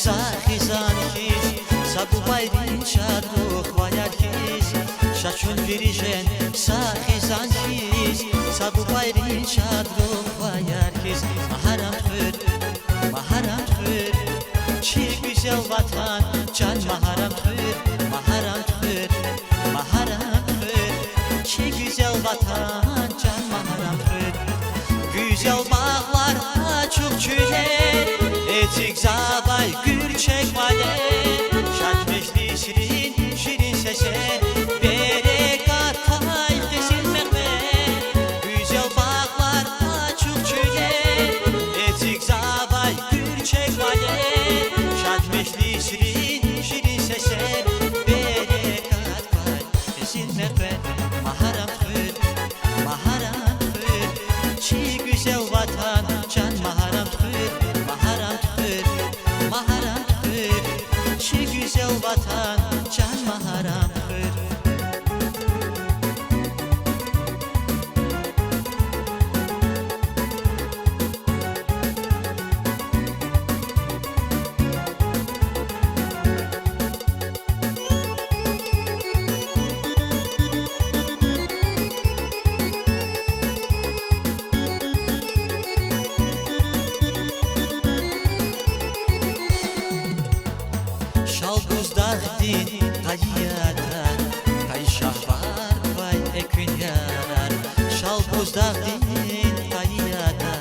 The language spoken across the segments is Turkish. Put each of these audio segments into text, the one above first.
სახიზანქის საბუბაირი ჩადროხ ვაიარქის შაჩუნ ვირიჟენ სახიზანქის საბუბაირი ჩადროხ ვაიარქის მაჰარამ თვერ ჩიგვიზელ ვათან ჯან მაჰარამ თვერ çiğ vatan can maharam tır güzel bağlar açık çüler etik zabay gül çekmale şaşmeşli şirin sese berekat tay kesilmek be güzel bağlar açık çüler etik zabay gül çekmale şaşmeşli şirin sese berekat tay kesilmek be maharam çiğ güzel vatan can maharam tır çiğ güzel vatan can maharam tır Şalbuzdardin kayada kayşahvar vay ekünyar Şalbuzdardin kayada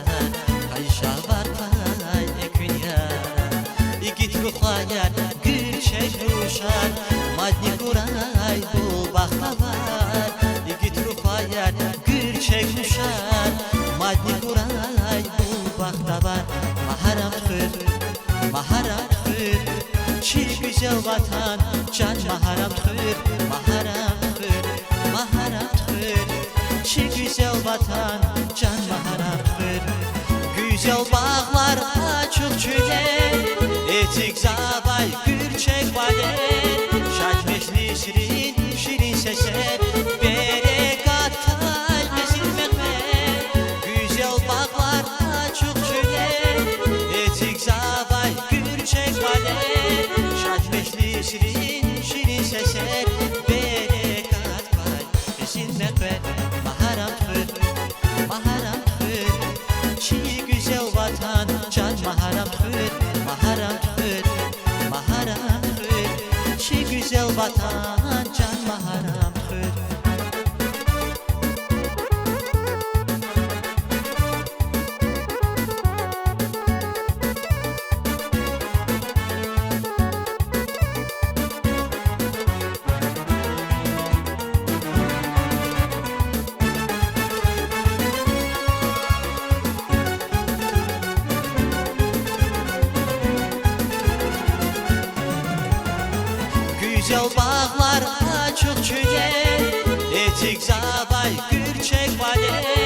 kayşahvar vay ekünyar İgit ruhayar gülçek ruşar madni kuray bul baklavar İgit ruhayar gülçek ruşar madni kuray bul baklavar maharam tır çiğ güzel vatan can maharam tır çiğ güzel vatan can maharam tır güzel bağlar açık çüler etik zabay gül çekmaler şaşmeşli şirin seser berekat tay kesilmek ver güzel bağlar açık çüler etik zabay gül çekmaler şaşmeşli şirin seser berekat tay kesilmek ver maharam tır çiğ güzel vatan can maharam tır çiğ güzel vatan can maharam tır Güzel bağlar açık çüler etik zabay gül çekmale